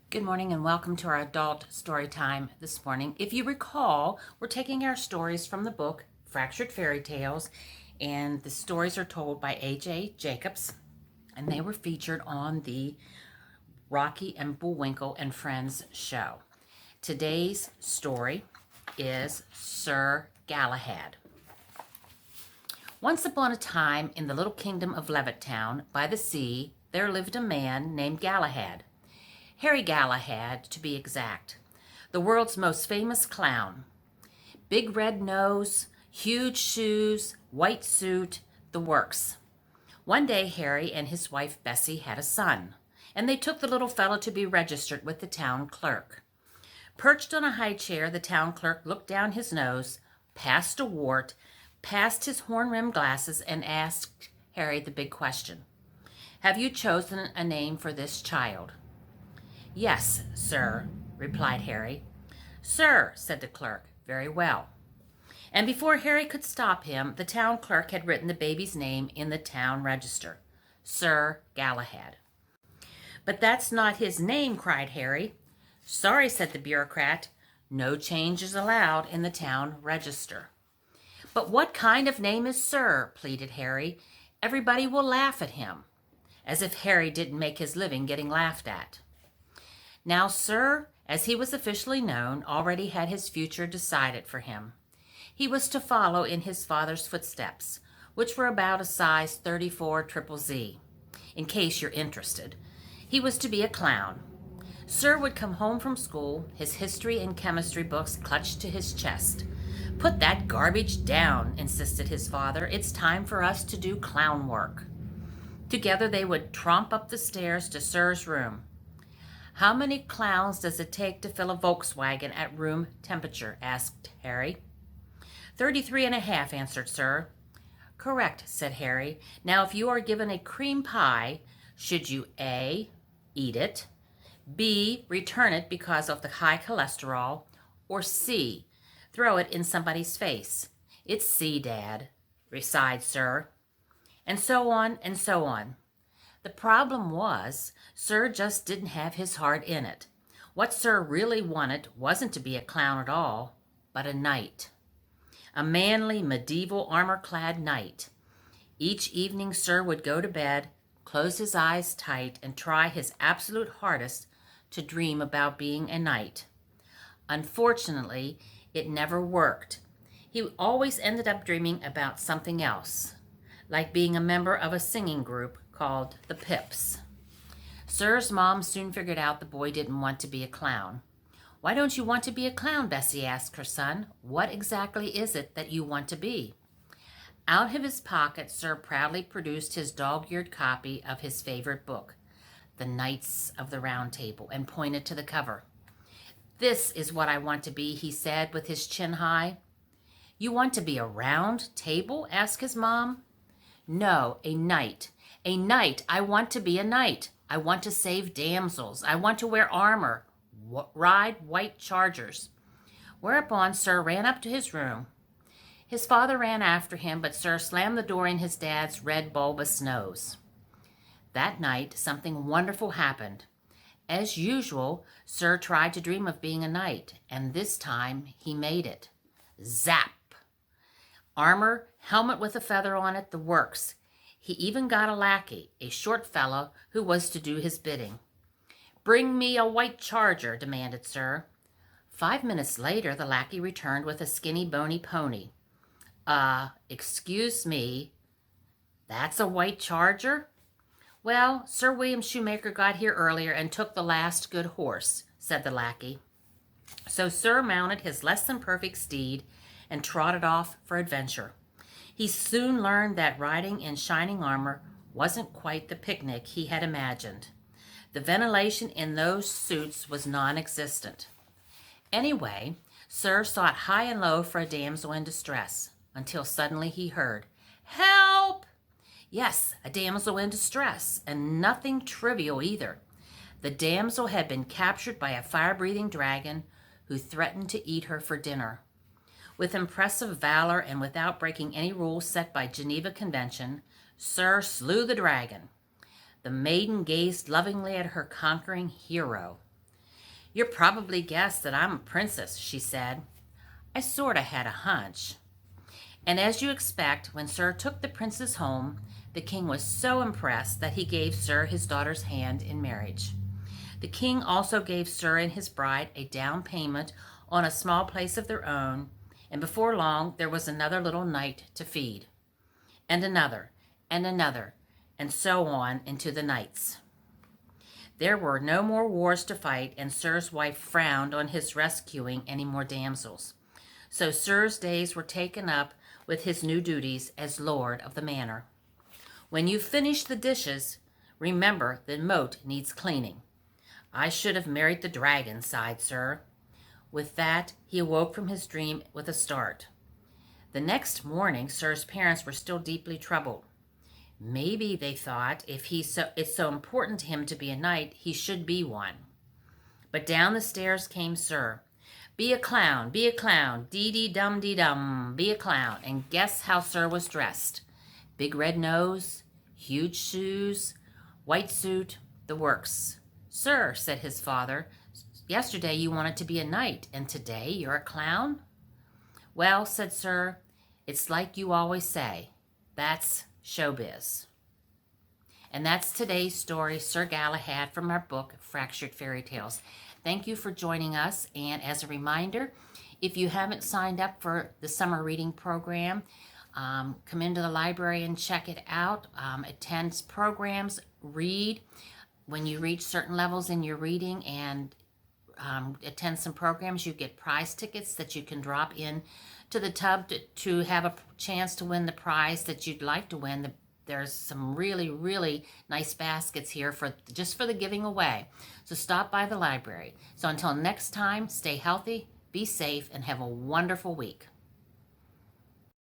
Good morning and welcome to our adult story time this morning. If you recall, we're taking our stories from the book Fractured Fairy Tales, and the stories are told by A.J. Jacobs, and they were featured on the Rocky and Bullwinkle and Friends show. Today's story is Sir Galahad. Once upon a time, in the little kingdom of Levittown by the sea, there lived a man named Galahad. Harry Galahad, to be exact, the world's most famous clown. Big red nose, huge shoes, white suit, the works. One day, Harry and his wife Bessie had a son, and they took the little fellow to be registered with the town clerk. Perched on a high chair, the town clerk looked down his nose, past a wart, past his horn-rimmed glasses, and asked Harry the big question. "Have you chosen a name for this child?" "Yes, sir," replied Harry. "Sir," said the clerk. "Very well." And before Harry could stop him, the town clerk had written the baby's name in the town register, Sir Galahad. "But that's not his name," cried Harry. "Sorry," said the bureaucrat. "No change is allowed in the town register." "But what kind of name is Sir?" pleaded Harry. "Everybody will laugh at him." As if Harry didn't make his living getting laughed at. Now, Sir, as he was officially known, already had his future decided for him. He was to follow in his father's footsteps, which were about a size 34 triple Z. In case you're interested, he was to be a clown. Sir would come home from school, his history and chemistry books clutched to his chest. "Put that garbage down," insisted his father. "It's time for us to do clown work." Together they would tromp up the stairs to Sir's room. "How many clowns does it take to fill a Volkswagen at room temperature?" asked Harry. 33 and a half, answered Sir. "Correct," said Harry. "Now, if you are given a cream pie, should you A, eat it, B, return it because of the high cholesterol, or C, throw it in somebody's face?" "It's C, Dad," sighed Sir. And so on and so on. The problem was, Sir just didn't have his heart in it. What Sir really wanted wasn't to be a clown at all, but a knight. A manly, medieval, armor-clad knight. Each evening Sir would go to bed, close his eyes tight, and try his absolute hardest to dream about being a knight. Unfortunately, it never worked. He always ended up dreaming about something else, like being a member of a singing group called the Pips. Sir's mom soon figured out the boy didn't want to be a clown. "Why don't you want to be a clown?" Bessie asked her son. "What exactly is it that you want to be?" Out of his pocket, Sir proudly produced his dog-eared copy of his favorite book, The Knights of the Round Table, and pointed to the cover. "This is what I want to be," he said with his chin high. "You want to be a round table?" asked his mom. "No, a knight. A knight. I want to be a knight. I want to save damsels. I want to wear armor, ride white chargers." Whereupon Sir ran up to his room. His father ran after him, but Sir slammed the door in his dad's red bulbous nose. That night, something wonderful happened. As usual, Sir tried to dream of being a knight, and this time he made it. Zap! Armor, helmet with a feather on it, the works. He even got a lackey, a short fellow who was to do his bidding. "Bring me a white charger," demanded Sir. 5 minutes later, the lackey returned with a skinny, bony pony. Excuse me, that's a white charger?" "Well, Sir William Shoemaker got here earlier and took the last good horse," said the lackey. So Sir mounted his less-than-perfect steed and trotted off for adventure. He soon learned that riding in shining armor wasn't quite the picnic he had imagined. The ventilation in those suits was non-existent. Anyway, Sir sought high and low for a damsel in distress, until suddenly he heard, "Help!" Yes, a damsel in distress, and nothing trivial either. The damsel had been captured by a fire-breathing dragon who threatened to eat her for dinner. With impressive valor and without breaking any rules set by Geneva Convention, Sir Slew the Dragon. The maiden gazed lovingly at her conquering hero. "You're probably guessed that I'm a princess," she said. "I sorta had a hunch." And as you expect, when Sir took the princess home, the king was so impressed that he gave Sir his daughter's hand in marriage. The king also gave Sir and his bride a down payment on a small place of their own, and before long there was another little knight to feed, and another, and so on into the nights. There were no more wars to fight, and Sir's wife frowned on his rescuing any more damsels. So Sir's days were taken up with his new duties as lord of the manor. "When you've finished the dishes, remember the moat needs cleaning." "I should have married the dragon," sighed Sir. With that, he awoke from his dream with a start. The next morning, Sir's parents were still deeply troubled. Maybe, they thought, if it's so important to him to be a knight, he should be one. But down the stairs came Sir. Be a clown, dee-dee-dum-dee-dum, be a clown. And guess how Sir was dressed? Big red nose, huge shoes, white suit, the works. "Sir," said his father, "yesterday you wanted to be a knight, and today you're a clown?" "Well," said Sir, "it's like you always say. That's showbiz." And that's today's story, Sir Galahad, from our book, Fractured Fairy Tales. Thank you for joining us, and as a reminder, if you haven't signed up for the summer reading program, come into the library and check it out. Attend programs, read. When you reach certain levels in your reading and attend some programs, you get prize tickets that you can drop in to the tub to have a chance to win the prize that you'd like to win. There's some really, really nice baskets here just for the giving away. So stop by the library. So until next time, stay healthy, be safe, and have a wonderful week.